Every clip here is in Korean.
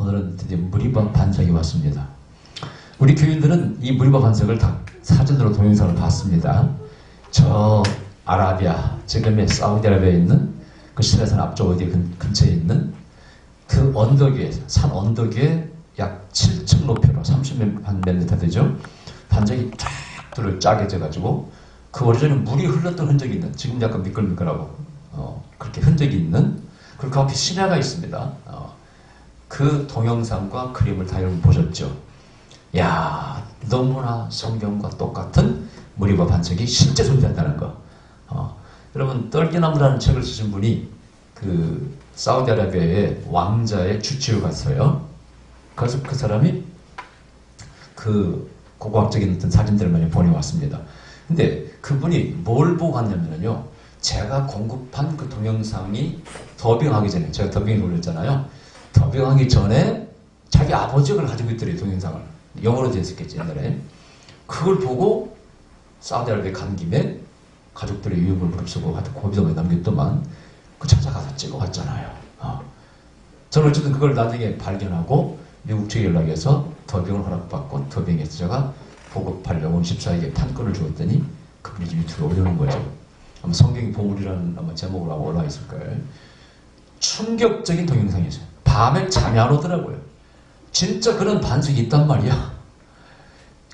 오늘은 드디어 무리바 반석이 왔습니다. 우리 교인들은 이 무리바 반석을 다 사진으로 동영상을 봤습니다. 저 아라비아, 지금의 사우디아라비아에 있는 그 시내산 앞쪽 어디 근처에 있는 그 언덕 위에, 산 언덕 위에 약 7층 높이로 30몇 미터 되죠. 반석이 쫙 둘러 짜게져 가지고 그 오래전에 물이 흘렀던 흔적이 있는, 지금 약간 미끌미끌하고 그렇게 흔적이 있는, 그리고 그 앞에 시내가 있습니다. 그 동영상과 그림을 다 여러분 보셨죠? 야, 너무나 성경과 똑같은 무리바 반석이 실제 존재한다는 거. 여러분, 떨기나무라는 책을 쓰신 분이 그 사우디아라비아의 왕자의 주치유 갔어요. 그래서 그 사람이 그 고고학적인 어떤 사진들을 많이 보내왔습니다. 근데 그분이 뭘 보고 갔냐면요, 제가 공급한 그 동영상이 더빙하기 전에, 제가 더빙을 올렸잖아요. 더빙하기 전에 자기 아버지가 가지고 있더래요, 동영상을. 영어로 되어 있었겠지, 옛날에. 그걸 보고 사우디아라비아 간 김에 가족들의 유업을 무릅쓰고 하여튼 고비동에 남겼더만 그 찾아가서 찍어갔잖아요. 저는 어쨌든 그걸 나중에 발견하고 미국 측에 연락해서 더빙을 허락받고 더빙해서 제가 보급하려고 14에게 판권을 주었더니 그분이 지금 유튜브에 올려놓은 거죠. 아마 성경의 보물이라는 아마 제목으로 아마 올라와 있을 거예요. 충격적인 동영상이었어요. 밤에 잠이 안 오더라고요. 진짜 그런 반석이 있단 말이야.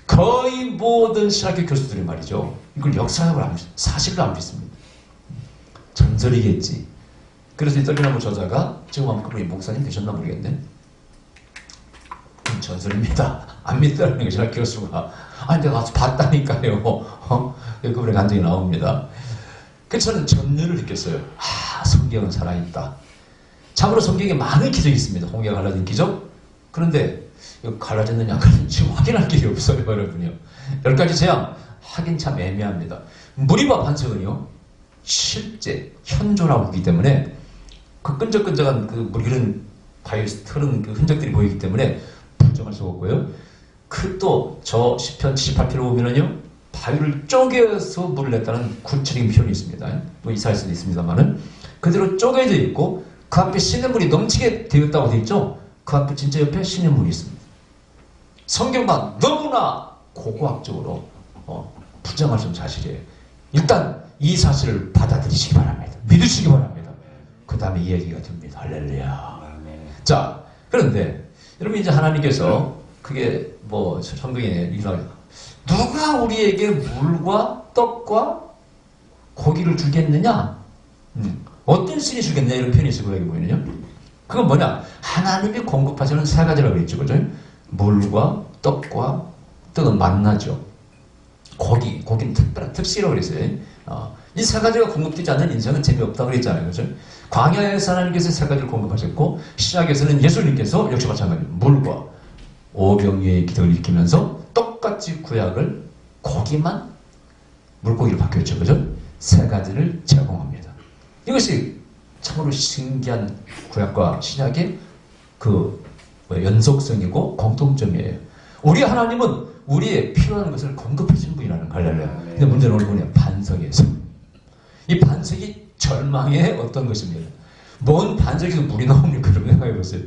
거의 모든 신학교 교수들이 말이죠, 이걸 역사학을 안, 사실로 안 믿습니다. 전설이겠지. 그래서 이 떨기나무 저자가 지금 아마 그분이 목사님 되셨나 모르겠네. 전설입니다. 안 믿다는 게 신학교 교수가. 아니 내가 가서 봤다니까요. 그분의 간증이 나옵니다. 그래서 저는 전율을 느꼈어요. 성경은 살아있다. 참으로 성경에 많은 기적이 있습니다. 홍해가 갈라진 기적. 그런데 이거 갈라졌느냐 안 갈라졌는지 확인할 길이 없어요, 여러분요. 10가지 재앙 하긴 참 애매합니다. 무리바 반석은요, 실제 현존하고 있기 때문에 그 끈적끈적한 그 물 흐른 바위에서 흐른 그 흔적들이 보이기 때문에 부정할 수가 없고요. 그 또 저 시편 78편을 보면은요, 바위를 쪼개서 물을 냈다는 구체적인 표현이 있습니다. 뭐 이사야서도 있습니다만은 그대로 쪼개져 있고 그 앞에 시냇물이 넘치게 되었다고 되어 있죠. 그 앞에 진짜 옆에 시냇물이 있습니다. 성경만 너무나 고고학적으로 부정할 수 없는 사실이에요. 일단 이 사실을 받아들이시기 바랍니다. 믿으시기 바랍니다. 그 다음에 이야기가 됩니다. 할렐루야. 자, 그런데 여러분, 이제 하나님께서 그게 뭐 성경에 누가 우리에게 물과 떡과 고기를 주겠느냐? 어떤 신이 주겠냐? 이런 표현이 있어요. 여기 보이는요. 그건 뭐냐? 하나님이 공급하시는 세 가지라고 했죠. 그죠? 물과 떡과, 떡은 만나죠. 고기는 특별한 특식이라고 그랬어요. 이 세 가지가 공급되지 않는 인생은 재미없다고 그랬잖아요. 그죠? 광야에서 하나님께서 세 가지를 공급하셨고, 시작에서는 예수님께서 역시 마찬가지로 물과 오병이의 기적을 일으키면서 똑같이 구약을 고기만 물고기를 바뀌었죠. 그죠? 세 가지를 제공합니다. 이것이 참으로 신기한 구약과 신약의 그 연속성이고 공통점이에요. 우리 하나님은 우리의 필요한 것을 공급하신 분이라는 갈렐루야. 근데 문제는 오늘 뭐냐? 반석에서. 이 반석이 절망의 어떤 것입니다. 뭔 반석에서 물이 나옵니까? 그런 생각해 보세요.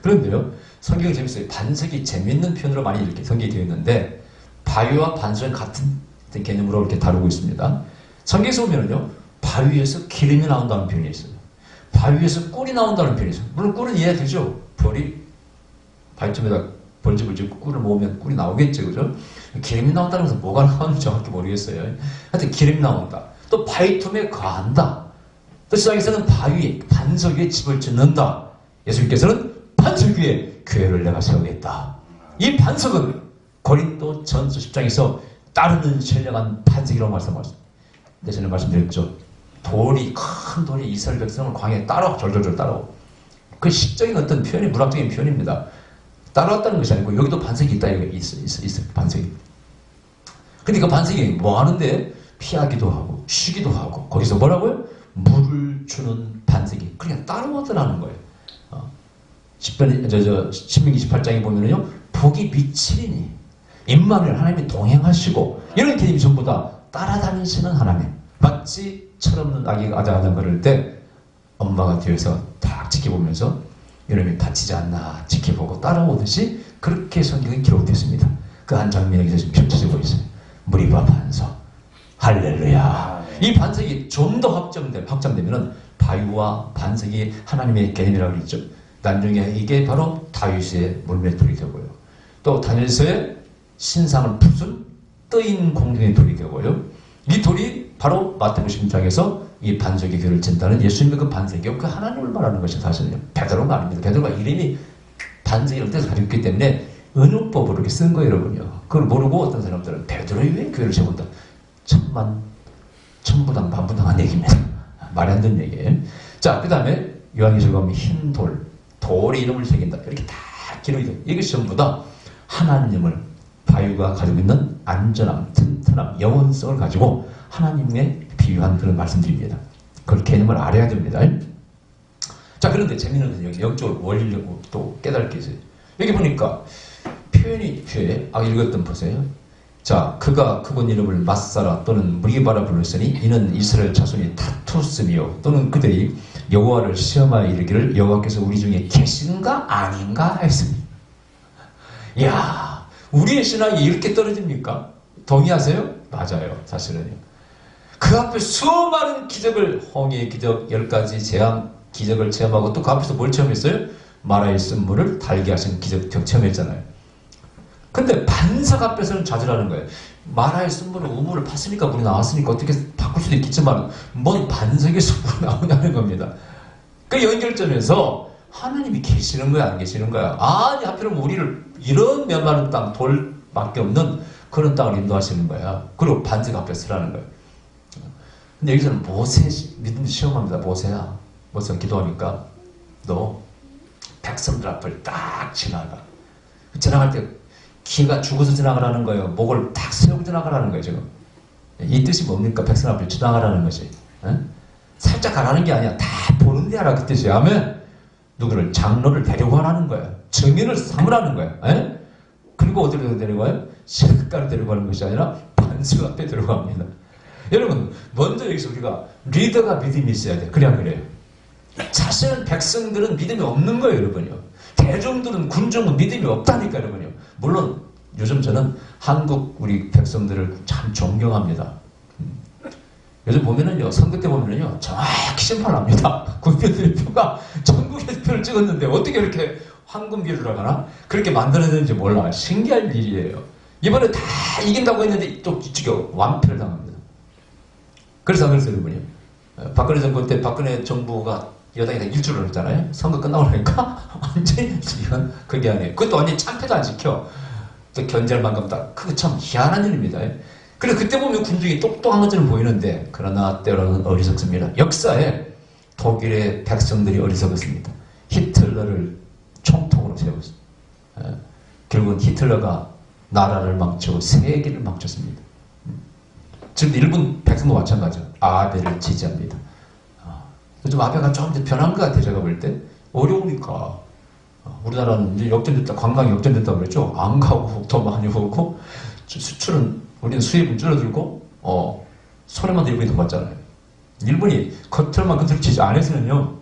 그런데요, 성경이 재밌어요. 반석이 재밌는 표현으로 많이 이렇게 성경이 되어 있는데, 바위와 반석은 같은 개념으로 이렇게 다루고 있습니다. 성경에서 보면요, 바위에서 기름이 나온다는 표현이 있어요. 바위에서 꿀이 나온다는 표현이 있어요. 물론 꿀은 이해되죠? 벌이 바위점에다 벌집을 짓고 꿀을 모으면 꿀이 나오겠죠, 그죠? 기름이 나온다는 것은 뭐가 나오는지 정확히 모르겠어요. 하여튼 기름이 나온다. 또 바위틈에 거한다. 또 시작에서는 바위, 반석 위에 집을 짓는다. 예수님께서는 반석 위에 교회를 내가 세우겠다. 이 반석은 고린도 전서 10장에서 따르는 신령한 반석이라고 말씀하셨습니다. 근데 전에 말씀드렸죠. 큰 돌이 이스라엘 백성을 광야에 따라와, 절절절 따라오고. 그 시적인 어떤 표현이 문학적인 표현입니다. 따라왔다는 것이 아니고 여기도 반석이 있다. 여기 있어 반석이. 근데 그 반석이 뭐 하는데? 피하기도 하고 쉬기도 하고 거기서 뭐라고요? 물을 주는 반석이 그냥 따라오더라는 거예요. 신명기 18장에 보면은요, 복이 미치리니 임마누엘 하나님이 동행하시고 이런 개념이 전부 다 따라다니시는 하나님. 마치 철없는 아기가 아장아장 거릴 때 엄마가 뒤에서 딱 지켜보면서 이놈이 다치지 않나 지켜보고 따라오듯이 그렇게 성경에 기록됐습니다. 그 한 장면이 여기서 지금 펼쳐지고 있어요. 무리바 반석. 할렐루야. 이 반석이 좀 더 확장되면은 바위와 반석이 하나님의 개념이라고 그랬죠. 나중에 이게 바로 다윗의 물맷돌이 되고요. 또 다니엘서의 신상을 부순 떠인 공중의 돌이 되고요. 이 돌이 바로 마태복음 16장에서 이 반석의 교를 진다는 예수님의 그 반석이요. 그 하나님을 말하는 것이 사실은요. 베드로가 아닙니다. 베드로가 이름이 반석이라는 뜻을 가지고 있기 때문에 은유법으로 이렇게 쓴 거예요, 여러분요. 그걸 모르고 어떤 사람들은 베드로이 왜 교회를 세운다? 천부당 반부당한 얘기입니다. 말이 안 되는 얘기예요. 자, 그 다음에 요한계시록 보면 흰 돌이 이름을 새긴다. 이렇게 다 기록이 돼요. 이것이 전부 다 하나님을 바위가 가지고 있는 안전함, 튼튼함, 영원성을 가지고 하나님의 비유한 그런 말씀드립니다. 그걸 개념을 알아야 됩니다. 자, 그런데 재미있는 것은 여기 영적으로 원리를 또 깨달을 게 있어요. 여기 보니까 표현이 읽었던 보세요. 자, 그가 그분 이름을 마사라 또는 무리바라 불렀으니 이는 이스라엘 자손이 다투스며 또는 그들이 여호와를 시험하여 이르기를 여호와께서 우리 중에 계신가 아닌가 했습니다. 이야, 우리의 신앙이 이렇게 떨어집니까? 동의하세요? 맞아요. 사실은요. 그 앞에 수많은 기적을, 홍해의 기적, 10가지 재앙 기적을 체험하고 또 그 앞에서 뭘 체험했어요? 마라의 쓴물을 달게 하신 기적 체험했잖아요. 근데 반석 앞에서는 좌절하는 거예요. 마라의 쓴물을 우물을 팠으니까 물이 나왔으니까 어떻게 바꿀 수도 있겠지만 뭔 반석에서 물이 나오냐는 겁니다. 그 연결점에서 하나님이 계시는 거야 안 계시는 거야? 아니 하필이면 우리를 이런 메마른 땅 돌밖에 없는 그런 땅을 인도하시는 거야. 그리고 반석 앞에 서라는 거예요. 근데 여기서는 모세 믿음 시험합니다. 모세야. 모세가 기도하니까 너 백성들 앞을 딱 지나가. 지나갈 때 기가 죽어서 지나가라는 거예요. 목을 딱 세우고 지나가라는 거예요. 지금 이 뜻이 뭡니까? 백성 앞을 지나가라는 것이. 에? 살짝 가라는 게 아니야. 다 보는데 하라 그 뜻이야. 하면 누구를 장로를 데려가라는 거야. 증인을 삼으라는 거야. 에? 그리고 어디로 데려가요? 시냇가로 데려가는 것이 아니라 반석 앞에 데려갑니다. 여러분 먼저 여기서 우리가 리더가 믿음이 있어야 돼. 그래야 그래요. 사실은 백성들은 믿음이 없는 거예요. 여러분요. 대중들은 군중은 믿음이 없다니까 여러분요. 물론 요즘 저는 한국 우리 백성들을 참 존경합니다. 요즘 보면은요, 선거 때 보면은요, 정확히 심판합니다. 국민들의 표가 전국의 표를 찍었는데 어떻게 이렇게 황금 비율을 하나? 그렇게 만들어내는지 몰라. 신기한 일이에요. 이번에 다 이긴다고 했는데 또 이쪽에 완패를 당합니다. 그래서 여러분요, 박근혜 정부 때 박근혜 정부가 여당이 다 일주를 했잖아요. 선거 끝나고 나니까 완전히 이건 그게 아니에요. 그것도 완전히 참패도 안 지켜. 또 견제할 만큼 딱 그거 참 희한한 일입니다. 그래 그때 보면 군중이 똑똑한 것처럼 보이는데 그러나 때로는 어리석습니다. 역사에 독일의 백성들이 어리석었습니다. 히틀러를 총통으로 세웠습니다. 결국은 히틀러가 나라를 망치고 세계를 망쳤습니다. 지금 일본 백성도 마찬가지죠. 아베를 지지합니다. 좀 아베가 좀 변한 것 같아요. 제가 볼 때. 어려우니까. 우리나라는 이제 역전됐다, 관광이 역전됐다고 그랬죠. 안 가고 더 많이 오고, 수출은, 우리는 수입은 줄어들고, 손해만 일본이 더 받잖아요. 일본이 겉으로만 그렇게 안 했으면요,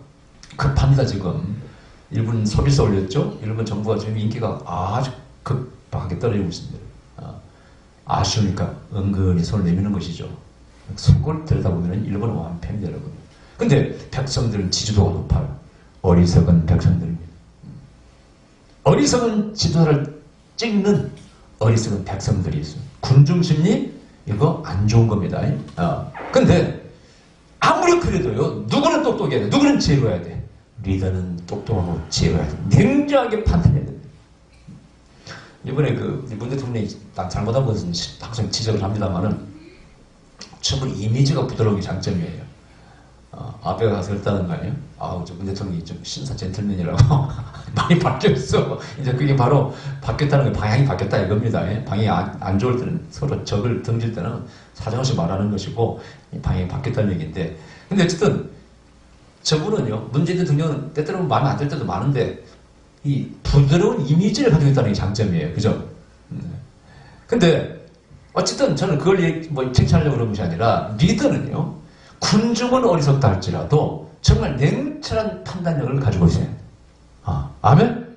급합니다, 지금. 일본 소비세 올렸죠? 일본 정부가 지금 인기가 아주 급하게 떨어지고 있습니다. 아쉬우니까 은근히 손을 내미는 것이죠. 속을 들여다보면 일본은 완패입니다, 여러분. 근데 백성들은 지지도가 높아요. 어리석은 백성들입니다. 어리석은 지도자를 찍는 어리석은 백성들이 있어요. 군중심리 이거 안 좋은 겁니다. 근데 아무리 그래도요. 누구는 똑똑해야 돼. 누구는 지혜로워야 돼. 리더는 똑똑하고 지혜로워야 돼. 냉정하게 판단해야 돼. 이번에 문 대통령이 잘못한 것은 항상 지적을 합니다만은 전부 이미지가 부드러운 게 장점이에요. 아베가 가서 그랬다는 거 아니에요? 저 문 대통령이 좀 신사 젠틀맨이라고 많이 바뀌었어. 이제 그게 바로 바뀌었다는 게 방향이 바뀌었다 이겁니다. 방향이 안 좋을 때는 서로 적을 던질 때는 사정없이 말하는 것이고 방향이 바뀌었다는 얘기인데 근데 어쨌든 저분은요 문재인 대통령은 때때로는 마음에 안 들 때도 많은데 이 부드러운 이미지를 가지고 있다는 게 장점이에요. 그죠? 근데 어쨌든 저는 그걸 칭찬하려고 그런 것이 아니라 리더는요 군중은 어리석다 할지라도 정말 냉철한 판단력을 가지고 있어요. 아멘?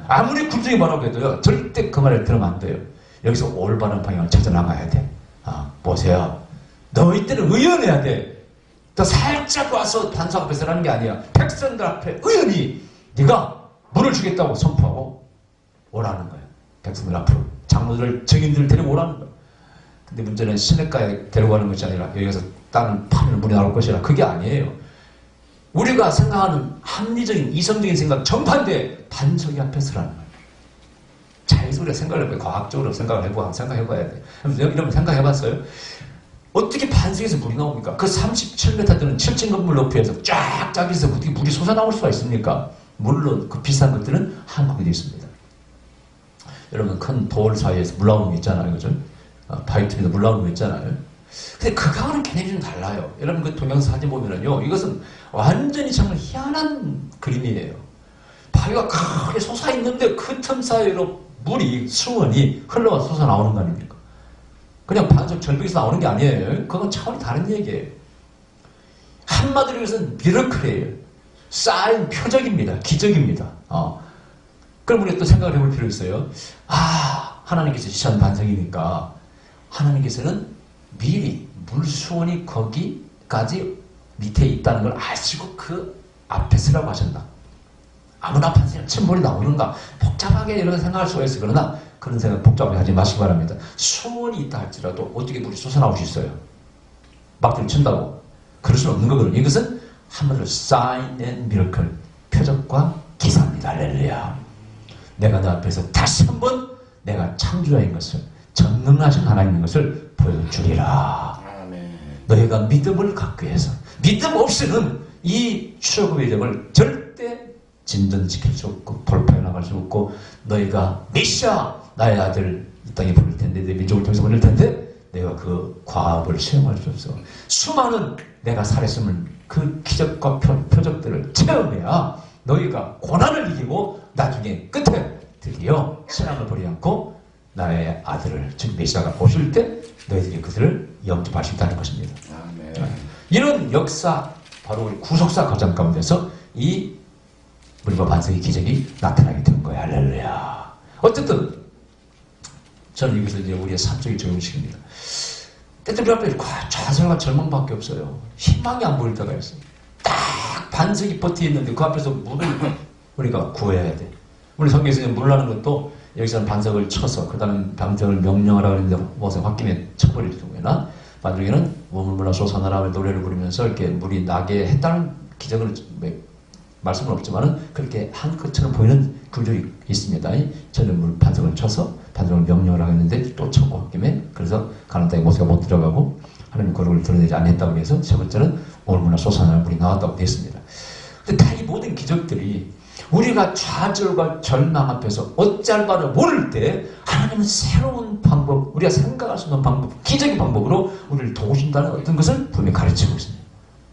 아무리 굴뚝이 뭐라고 해도요, 절대 그 말을 들으면 안 돼요. 여기서 올바른 방향을 찾아 나가야 돼. 보세요. 너희 때는 의연해야 돼. 또 살짝 와서 단속 앞에서 하는 게 아니야. 백성들 앞에 의연히 네가 물을 주겠다고 선포하고 오라는 거예요. 백성들 앞으로. 장로들, 증인들 데리고 오라는 거예요. 근데 문제는 시냇가에 데려가는 것이 아니라 여기서 땅을 파면 물이 나올 것이라 그게 아니에요. 우리가 생각하는 합리적인 이성적인 생각 정반대 반석이 앞에 서라는 거예요. 자유적으로 생각을 해봐요. 과학적으로 생각을 해보고 생각해봐야 돼. 이러면 생각해봤어요? 어떻게 반석에서 물이 나옵니까? 그 37m 되는 7층 건물 높이에서 쫙 짜기서 어떻게 물이 솟아나올 수가 있습니까? 물론 그 비싼 것들은 한국에 있습니다. 여러분 큰 돌 사이에서 물 나오는 거 있잖아요. 그죠? 바위틈에서 물 나오는 거 있잖아요. 근데 그거하고는 개념이 좀 달라요. 여러분 그 동영상 사진 보면은요, 이것은 완전히 정말 희한한 그림이에요. 바위가 크게 솟아있는데 그 틈 사이로 물이, 수원이 흘러와 솟아나오는 거 아닙니까? 그냥 반석 절벽에서 나오는 게 아니에요. 그건 차원이 다른 얘기예요. 한마디로 이것은 미러클이에요. 쌓인 표적입니다. 기적입니다. 그럼 우리가 또 생각을 해볼 필요 있어요. 하나님께서 지시한 반석이니까 하나님께서는 미리 물수원이 거기까지 밑에 있다는 걸 아시고 그 앞에 서라고 하셨나? 아무나 반석에 침몰이 나오는가? 복잡하게 이런 생각할 수가 있어요. 그러나 그런 생각 복잡하게 하지 마시기 바랍니다. 수원이 있다 할지라도 어떻게 물이 솟아나올 수 있어요? 막대를 친다고? 그럴 수는 없는 거거든요. 이것은 한마디로 sign and miracle, 표적과 기사입니다. 할렐루야. 내가 너 앞에서 다시 한번 내가 창조자인 것을, 전능하신 하나님인 것을 보여주리라. 아멘. 너희가 믿음을 갖기 위해서, 믿음 없이는 이 출애굽의 점을 절대 진전시킬 수 없고 돌파해 나갈 수 없고, 너희가 메시아 나의 아들 이 땅에 보낼 텐데, 내 민족을 통해서 보낼 텐데 내가 그 과업을 수행할 수 없어. 수많은 내가 살았음을 그 기적과 표적들을 체험해야 너희가 고난을 이기고 나중에 끝에 드디어 신앙을 버리지 않고 나의 아들을, 즉 메시아가 오실 때 너희들이 그들을 영접할 수 있다는 것입니다. 아멘. 이런 역사, 바로 우리 구속사 과정 가운데서 이 물과 반석의 기적이 나타나게 된 거예요. 할렐루야. 어쨌든 저는 여기서 이제 우리의 사적인 적용식입니다. 때때로 앞에 좌절과 절망밖에 없어요. 희망이 안 보일 때가 있어요. 딱 반석이 버티 있는데 그 앞에서 물을 우리가 구해야 돼. 우리 성경에서 물 나는 것도 여기서는 반석을 쳐서 그 다음에 반석을 명령하라고 했는데 무엇에 홧김에 쳐버릴 경우에나 만약에는 우물물아 솟아나라 노래를 부르면서 이렇게 물이 나게 했다는 기적을 말씀은 없지만은 그렇게 한 것처럼 보이는 구절이 있습니다. 저는 물 반석을 쳐서 반석을 명령을 하겠는데 또 쳤고 홧김에 그래서 가나안 땅에 모세가 못 들어가고 하나님 거룩을 드러내지 않았다고 해서 세 번째는 오물물아 솟아나라 물이 나왔다고 되어 있습니다. 근데 다 이 모든 기적들이 우리가 좌절과 절망 앞에서 어찌할 바를 모를 때 하나님은 새로운 방법, 우리가 생각할 수 없는 방법, 기적의 방법으로 우리를 도우신다는 어떤 것을 분명히 가르치고 있습니다.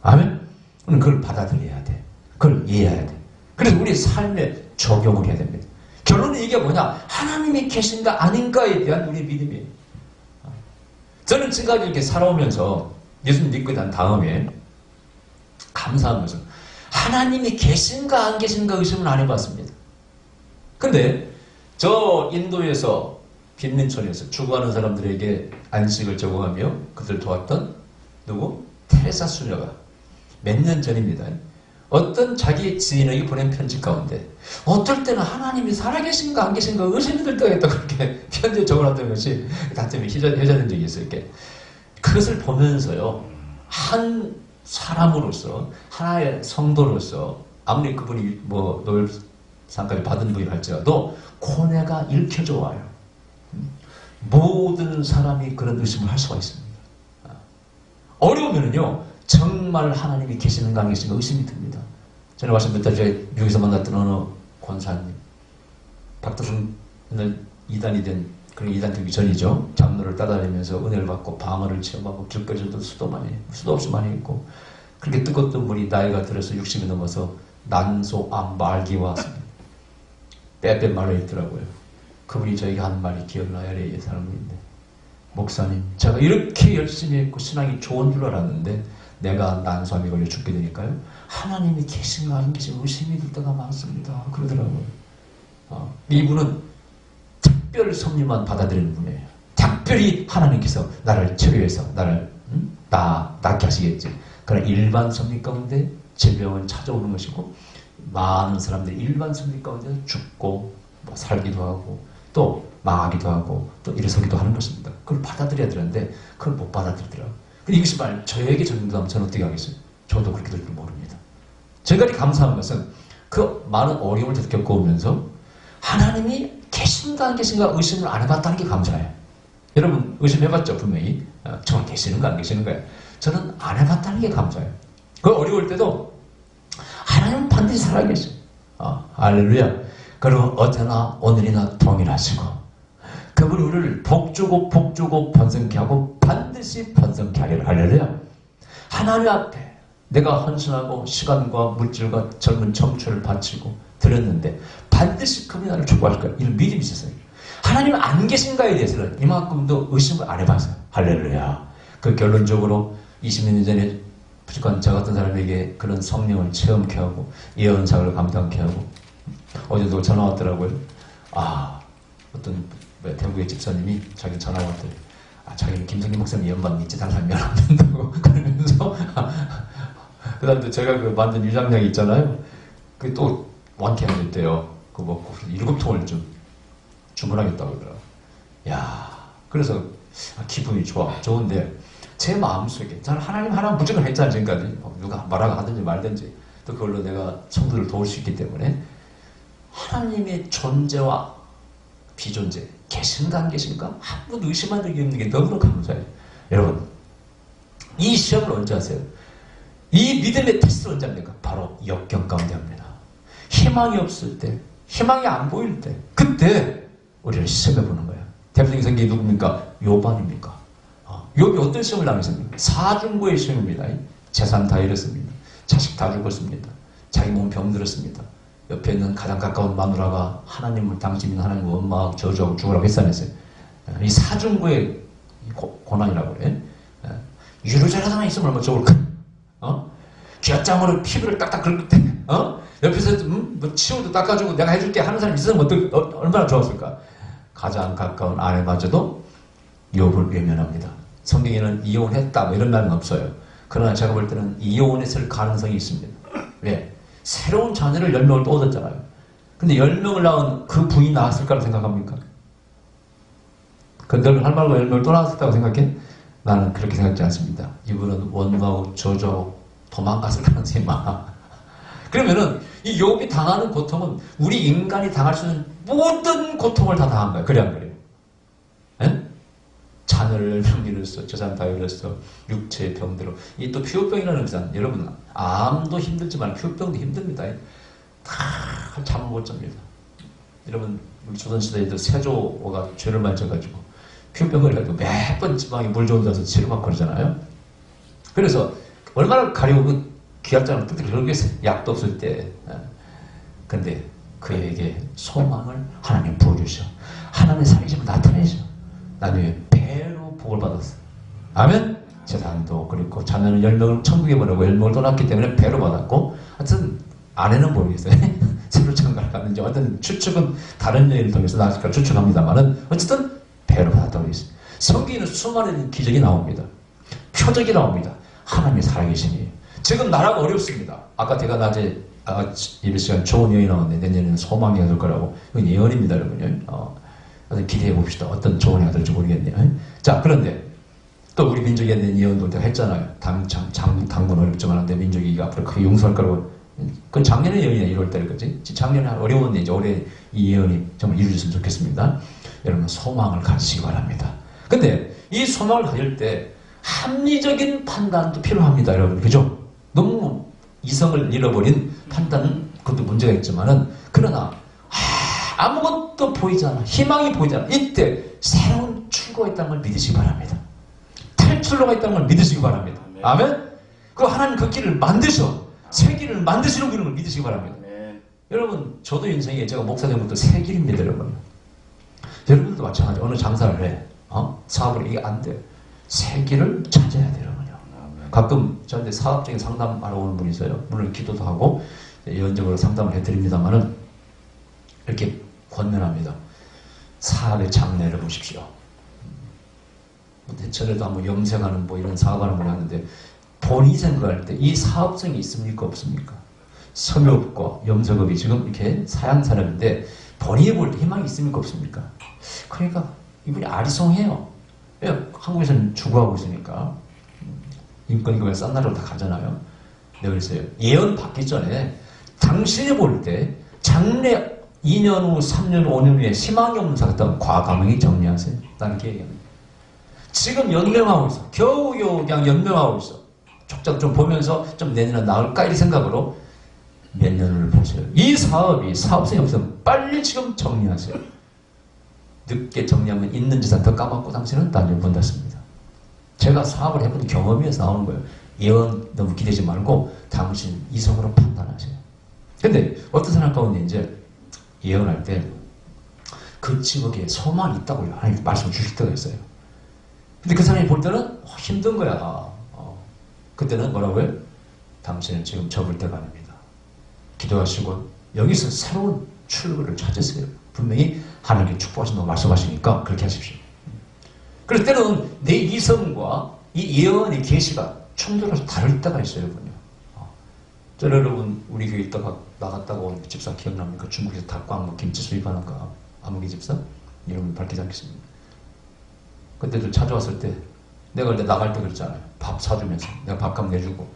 아멘? 우리는 그걸 받아들여야 돼. 그걸 이해해야 돼. 그래서 우리 삶에 적용을 해야 됩니다. 결론은 이게 뭐냐? 하나님이 계신가 아닌가에 대한 우리의 믿음이에요. 저는 지금까지 이렇게 살아오면서 예수님 믿고 난 다음에 감사한 것은 하나님이 계신가 안 계신가 의심은 안 해봤습니다. 근데 저 인도에서 빈민촌에서 죽어가는 사람들에게 안식을 제공하며 그들을 도왔던 누구? 테레사 수녀가 몇 년 전입니다. 어떤 자기 지인에게 보낸 편지 가운데 어떨 때는 하나님이 살아계신가 안 계신가 의심이 들 때가 있다 그렇게 편지에 적어놨던 것이 가끔이 해제된 적이 있어요. 이렇게. 그것을 보면서요, 한 사람으로서, 하나의 성도로서, 아무리 그분이 뭐 노벨상까지 받은 분이 할지라도 고뇌가 읽혀져 와요. 모든 사람이 그런 의심을 할 수가 있습니다. 어려우면은요, 정말 하나님이 계시는가 안 계시는가 의심이 듭니다. 전에 말씀드렸다 제가 미국에서 만났던 어느 권사님, 박덕순 이단이 된, 그런 이단 되기 전이죠. 장로를 따라다니면서 은혜를 받고 방언을 체험하고 길거리에서도 수도 없이 많이 있고, 그렇게 뜨겁던 분이 나이가 들어서 60이 넘어서 난소암 말기와 빼빼 말로 있더라고요. 그분이 저에게 한 말이 기억나야 해. 이 사람인데, 목사님, 제가 이렇게 열심히 했고 신앙이 좋은 줄 알았는데 내가 난소암에 걸려 죽게 되니까요. 하나님이 계신가 안 계신가 의심이 들 때가 많습니다. 그러더라고요. 이분은 특별 섭리만 받아들이는 분이에요. 특별히 하나님께서 나를 치료해서 나를 낫게 하시겠지. 그러나 일반 섭리 가운데 질병은 찾아오는 것이고 많은 사람들이 일반 섭리 가운데 죽고 뭐 살기도 하고 또 망하기도 하고 또 일어서기도 하는 것입니다. 그걸 받아들여야 되는데 그걸 못 받아들이더라고요. 근데 이것이 만약 저에게 전된다면 저는 어떻게 하겠어요? 저도 그렇게 될 줄 모릅니다. 제가 감사한 것은 그 많은 어려움을 겪어오면서 하나님이 계신가 안 계신가 의심을 안 해봤다는 게 감사해요. 여러분 의심해봤죠? 분명히. 정말 계시는가 안 계시는가요? 저는 안 해봤다는 게 감사해요. 그 어려울 때도 하나님은 반드시 살아계셔요. 할렐루야. 그리고 어제나 오늘이나 동일하시고 그분이 우리를 복주고 번성케 하고 반드시 번성케 하리라. 할렐루야. 하나님 앞에 내가 헌신하고 시간과 물질과 젊은 청춘을 바치고 드렸는데 반드시 그분이 나를 축복할 거야. 이런 믿음이 있었어요. 하나님은 안 계신가에 대해서는 이만큼도 의심을 안 해봤어요. 할렐루야. 그 결론적으로 20몇 년 전에 부족한 저 같은 사람에게 그런 성령을 체험케 하고 예언사를 감당케 하고 어제도 전화 왔더라고요. 어떤 대구의 집사님이 자기 전화 왔더니 자기는 김성기 목사님 예언받는 있지 다른 사람이 안 된다고 그러면서 그 다음에 또 제가 그 만든 유장량이 있잖아요. 그게 또 완쾌가 됐대요. 그거 먹고 7통을 좀 주문하겠다고 그러더라고요. 야, 그래서 기분이 좋은데 제 마음속에 저는 하나님 하나 무조건 했잖아요. 지금까지 누가 말하고 하든지 말든지 또 그걸로 내가 성도를 도울 수 있기 때문에 하나님의 존재와 비존재 계신가 안 계신가 한 번도 의심한 적이 없는 게 너무나 감사해요. 여러분 이 시험을 언제 하세요? 이 믿음의 테스트를 언제 합니까? 바로 역경 가운데 합니다. 희망이 없을 때, 희망이 안 보일 때, 그때 우리를 시험해보는 거예요. 대표적인 성경이 누굽니까? 욥입니까? 욥이 어떤 시험을 당했습니까? 사중고의 시험입니다. 재산 다 잃었습니다. 자식 다 죽었습니다. 자기 몸 병들었습니다. 옆에 있는 가장 가까운 마누라가 하나님을 당신은 하나님을 원망하고 저주하고 죽으라고 했어냈어요. 이 사중고의 고난이라고 그래. 유로자라도 하나 있으면 얼마나 좋을까? 쥐어장으로 피부를 딱딱 긁을 때, 옆에서 뭐 치우도 닦아주고 내가 해줄게 하는 사람이 있으면 얼마나 좋았을까? 가장 가까운 아내마저도 욥을 외면합니다. 성경에는 이혼했다 뭐 이런 말은 없어요. 그러나 제가 볼 때는 이혼했을 가능성이 있습니다. 왜? 새로운 자녀를 10명을 또 얻었잖아요. 근데 10명을 낳은 그 부인이 나았을까라고 생각합니까? 근데 할 말고 10명을 또 낳았다고 생각해? 나는 그렇게 생각지 않습니다. 이분은 원망하고 저주하고 도망갔을 가능성이 많아. 그러면은 이 욥이 당하는 고통은 우리 인간이 당할 수 있는 모든 고통을 다 당한 거야. 그래 안 그래요? 에? 자녀를 10명 잃었어. 재산 다 잃었어. 육체의 병들어. 이 또 피부병이라는 것은 여러분 암도 힘들지만 피부병도 힘듭니다. 다 잠을 못 잡니다. 여러분 우리 조선시대에도 세조가 죄를 많이 져가지고 피부병을 해가지고 매번 지방에 물 좋은 데서 치료받고 그러잖아요. 그래서 얼마나 가려고 그 귀약장을 뜯기 그러게 약도 없을 때. 근데 그에게 소망을 하나님 부어주셔. 하나님의 살리심을 나타내셔. 나중에 배로 복을 받았어. 아멘? 재산도 그렇고 자녀는 10명을 천국에 보내고 10명을 또 낳기 때문에 배로 받았고 하여튼 아내는 모르겠어요. 새로 천국을 갔는지 어떤 추측은 다른 여인을 통해서 나왔을까 추측합니다만은 어쨌든 배로 받았다고 했어요. 성경에는 수많은 기적이 나옵니다. 표적이 나옵니다. 하나님이 살아계시니 지금 나라가 어렵습니다. 아까 제가 낮에 예배 시간 좋은 예언이 나왔는데 내년에는 소망이 될 거라고. 이건 예언입니다, 여러분요. 기대해 봅시다. 어떤 조언이 될지 모르겠네요. 자, 그런데 또 우리 민족에 대한 예언도 내가 했잖아요. 당분 어렵지만 내 민족이 앞으로 크게 용서할 거라고. 그건 작년의 예언이야, 1월달 거지. 작년에 어려웠는데 이제 올해 이 예언이 정말 이루어졌으면 좋겠습니다. 여러분 소망을 가지시기 바랍니다. 근데 이 소망을 가질 때 합리적인 판단도 필요합니다, 여러분. 그죠? 너무 이성을 잃어버린 판단은 그것도 문제가 있지만은 그러나 아무것도 보이지 않아. 희망이 보이지 않아. 이때 새로운 출구가 있다는 걸 믿으시기 바랍니다. 탈출로가 있다는 걸 믿으시기 바랍니다. 아멘? 그 하나님 그 길을 만드셔. 새 길을 만드시는 걸 믿으시기 바랍니다. 여러분 저도 인생에 제가 목사 되면부터 새 길입니다, 여러분. 여러분들도 마찬가지. 어느 장사를 해. 사업을 이게 안 돼. 새 길을 찾아야 돼요, 여러분요. 가끔 저한테 사업적인 상담하러 오는 분이 있어요. 물론 기도도 하고 예언적으로 상담을 해드립니다만은 이렇게 권면합니다. 사업의 장래를 보십시오. 대체로도 한번 염색하는 뭐 이런 사업하는 분이 하는데 본인이 생각할 때 이 사업성이 있습니까 없습니까? 섬유업과 염색업이 지금 이렇게 사양 산업인데 본인이 볼 때 희망이 있습니까 없습니까? 그러니까 이분이 아리송해요. 왜? 한국에서는 주거하고 있으니까 인권이고 싼 나라로 다 가잖아요. 내가 그랬어요. 예언 받기 전에 당신이 볼 때 장래 2년 후, 3년 후, 5년 후에 희망이 없는 사람 과감하게 정리하세요. 나는 이렇게 얘기합니다. 지금 연명하고 있어. 겨우겨우 그냥 연명하고 있어. 족작 좀 보면서 좀 내년은 나을까 이 생각으로 몇 년을 보세요. 이 사업이 사업성이 없으면 빨리 지금 정리하세요. 늦게 정리하면 있는 재산 더 까먹고 당신은 나중에 본다습니다. 제가 사업을 해본 경험에서 나오는 거예요. 예언 너무 기대지 말고 당신 이성으로 판단하세요. 근데 어떤 사람 가운데 이제 예언할 때 그 직업에 소망이 있다고 하나님 말씀 주실 때가 있어요. 근데 그 사람이 볼 때는 힘든 거야. 그때는 뭐라고요? 당신은 지금 접을 때가 아닙니다. 기도하시고 여기서 새로운 출구를 찾으세요. 분명히 하나님께 축복하신다고 말씀하시니까 그렇게 하십시오. 그래서 때로는 내 이성과 이 예언의 계시가 충돌해서 다를 때가 있어요. 여러분요. 저 여러분 우리 교회 있다가 나갔다가 온 집사 기억납니까? 중국에서 닭광 뭐 김치 수입하는 거 아무개 집사? 이름은 밝히지 않겠습니다. 그때도 찾아왔을 때 내가 그때 나갈 때 그랬잖아요. 밥 사주면서 내가 밥값 내주고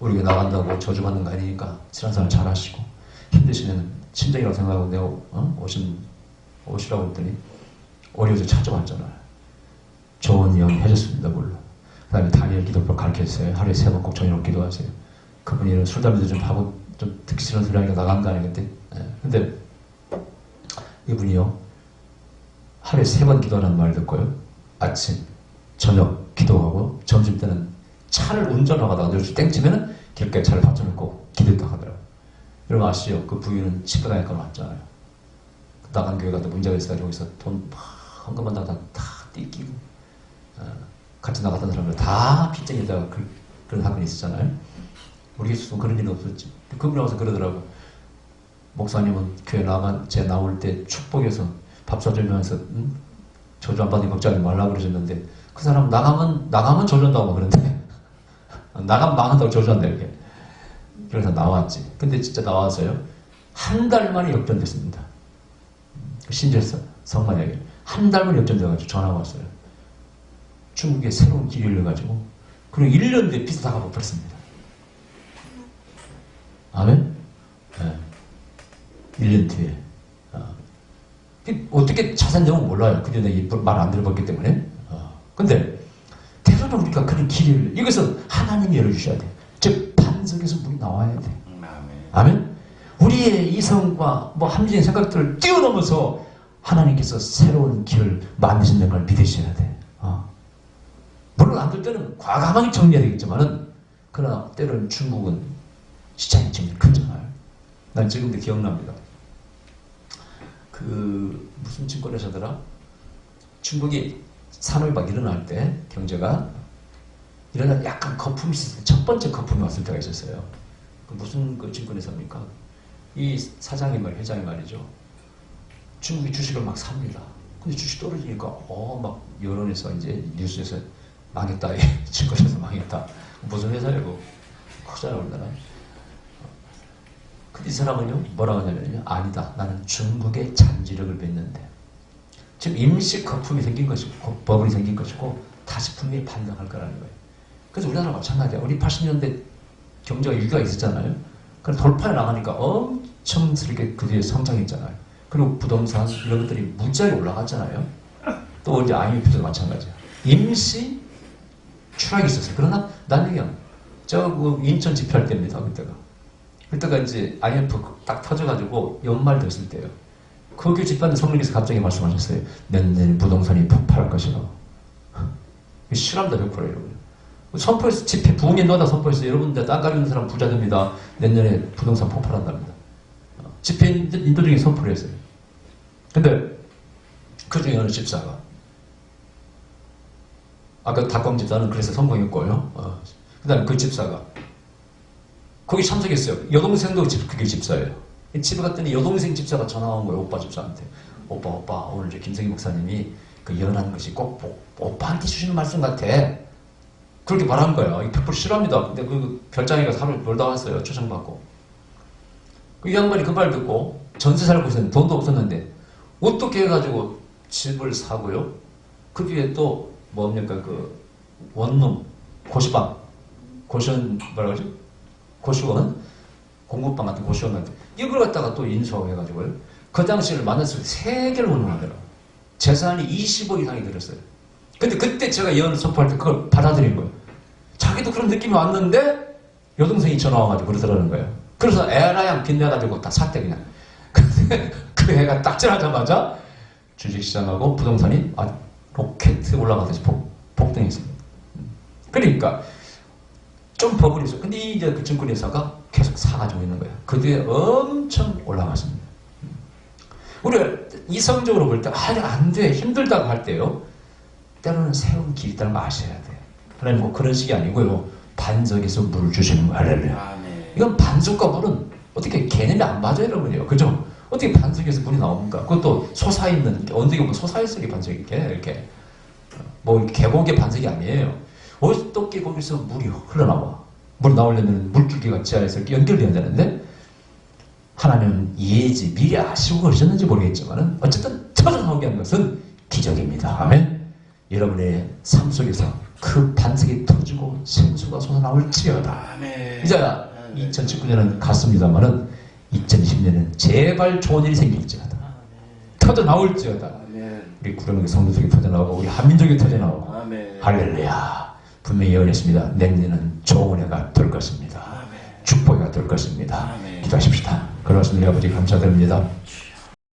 우리 가 나간다고 저주받는 거 아니니까 신앙생활 잘하시고 힘드시면 친정이라고 생각하고 내가 오시라고 했더니 어려워서 찾아왔잖아요. 좋은 예언 해줬습니다. 물론 그 다음에 다니엘 기도법 가르쳐주세요. 하루에 3번 꼭 저녁으로 기도하세요. 그분이 술 담배도 좀 하고 좀 듣기 싫은 소리 하니까 나간 거 아니겠대. 근데 이분이요 하루에 3번 기도하는 말 듣고요 아침 저녁 기도하고 점심때는 차를 운전하다가 요즘 땡치면은 길가에 차를 받쳐놓고 기도했다 하더라고요. 여러분 아시죠? 그 부인은 치과 다니까 왔잖아요. 나간 교회 가도 문제가 있어가지고 여기서 돈 헌금만 나다 다 띠끼고 같이 나갔던 사람들 다 빚쟁이다가 그런 사건이 있었잖아요. 우리 교수는 그런 일은 없었지. 그분이 와서 그러더라고. 목사님은 교회 제 나올 때 축복해서 밥 사주면서 저주 안 받으니 걱정하지 말라고 그러셨는데 그 사람 나가면 저주한다고 그러는데 나가면 망한다고 저주한다 이렇게. 그래서 나왔지. 근데 진짜 나와서요. 한 달 만에 역전됐습니다. 신재서 성만 얘기. 한 달 만에 역전돼가지고 전화가 왔어요. 중국에 새로운 길이 열려가지고 그리고 1년 뒤에 비자 다 갚아버렸습니다. 아멘? 네. 1년 뒤에. 어떻게 자세한 내용은 몰라요. 그전에 말 안 들어봤기 때문에. 근데 때로는 우리가 그런 길을 이것은 하나님이 열어주셔야 돼. 즉 반석에서 물이 나와야 돼. 아멘? 우리의 이성과 뭐 합리적인 생각들을 뛰어넘어서 하나님께서 새로운 길을 만드신다는 걸 믿으셔야 돼. 물론 안 될 때는 과감하게 정리해야 되겠지만은 그러나 때로는 중국은 시장이 정말 크잖아요. 난 지금도 기억납니다. 무슨 증권회사더라? 중국이 산업이 막 일어날 때 경제가 일어날 약간 거품이 있었을 때 첫 번째 거품이 왔을 때가 있었어요. 무슨 증권회사입니까? 이 사장이 회장이 말이죠. 중국이 주식을 막 삽니다. 근데 주식 떨어지니까 막 여론에서 이제 뉴스에서 망했다. 증권회사 망했다. 무슨 회사라고 크잖아요 우리나라. 근데 이 사람은요 뭐라고 하냐면요 아니다. 나는 중국의 잠재력을 믿는데 지금 임시 거품이 생긴 것이고 버블이 생긴 것이고 다시 분명히 반등할 거라는 거예요. 그래서 우리나라 마찬가지야. 우리 80년대 경제가 위기가 있었잖아요. 그래서 돌파해 나가니까 엄청스럽게 그 뒤에 성장했잖아요. 그리고 부동산 이런 것들이 무지하게 올라갔잖아요. 또 이제 IMF도 마찬가지야. 임시 추락이 있었어요. 그러나 난 얘기야. 인천 집회할 때입니다. 그때가 이제 IMF 딱 터져가지고 연말 됐을 때예요. 그 교회 집회하는 성령께서 갑자기 말씀하셨어요. 내년 부동산이 폭발할 것이라. 실합니다. 100%예요. 선포해서 집회 부흥에 넣어다 선포해서 여러분들 땅 가지고 있는 사람 부자 됩니다. 내년에 부동산 폭발한답니다. 집회 인도 중에 선포를 했어요. 근데 그 중에 어느 집사가 아까 닭광 집사는 그래서 성공했고요. 다음에 그 집사가 거기 참석했어요. 여동생도 그게 집사예요. 집에 갔더니 여동생 집사가 전화 온 거예요. 오빠 집사한테. 오빠 오늘 저 김성희 목사님이 그 연한 것이 꼭 오빠한테 주시는 말씀 같아. 그렇게 말한 거예요. 100% 싫어합니다. 근데 그 별장에 가서 하루 놀다 왔어요. 초청받고. 이 양반이 그 말 듣고 전세 살고 있었는데 돈도 없었는데 어떻게 해가지고 집을 사고요. 그 뒤에 또 뭡니까 그 원룸 고시방 고시원 뭐라 그러지? 고시원 공부방 같은 고시원 같은 이걸 갖다가 또 인수해가지고 그 당시를 만났을 때 3개를 운영하더라고요. 재산이 20억 이상이 들었어요. 근데 그때 제가 예언을 선포할 때 그걸 받아들인 거예요. 자기도 그런 느낌이 왔는데 여동생이 전화 와가지고 그러더라는 거예요. 그래서 에라양 빚내가지고 딱 샀대 그냥. 근데 그 애가 딱 지나자마자 주식시장하고 부동산이 로켓 올라가듯이 폭등했습니다. 그러니까 좀 버블이죠. 근데 이제 그 증권회사가 계속 사가지고 있는 거예요. 그 뒤에 엄청 올라갔습니다. 우리가 이성적으로 볼 때 안 돼 힘들다고 할 때요. 때로는 세운 길이 있다는 거 아셔야 돼요. 하나님 뭐 그런 식이 아니고요. 반석에서 물 주시는 거 할렐루야. 이건 반석과 물은 어떻게 개념이 안 맞아요, 여러분이요. 그죠? 어떻게 반석에서 물이 나옵니까? 그것도 솟아있는, 언덕에 보면 솟아있을 게 반석이 이렇게. 뭐 계곡의 반석이 아니에요. 어떻게 거기서 물이 흘러나와. 물 나오려면 물줄기가 지하에서 이렇게 연결돼야 되는데 하나님은 예지, 미리 아시고 그러셨는지 모르겠지만 어쨌든 터져나오게 한 것은 기적입니다. 아멘. 여러분의 삶 속에서 그 반석이 터지고 생수가 솟아나올지어다. 이제 2019년은 갔습니다만은 2020년은 제발 좋은 일이 생길지어다. 터져나올지어다. 우리 구름의 성도들이 터져나오고 우리 한민족이 터져나오고 할렐루야. 분명히 예언했습니다. 내년에는 좋은 해가 될 것입니다. 축복이 될 것입니다. 기도하십시다. 그렇습니다. 아버지 감사드립니다.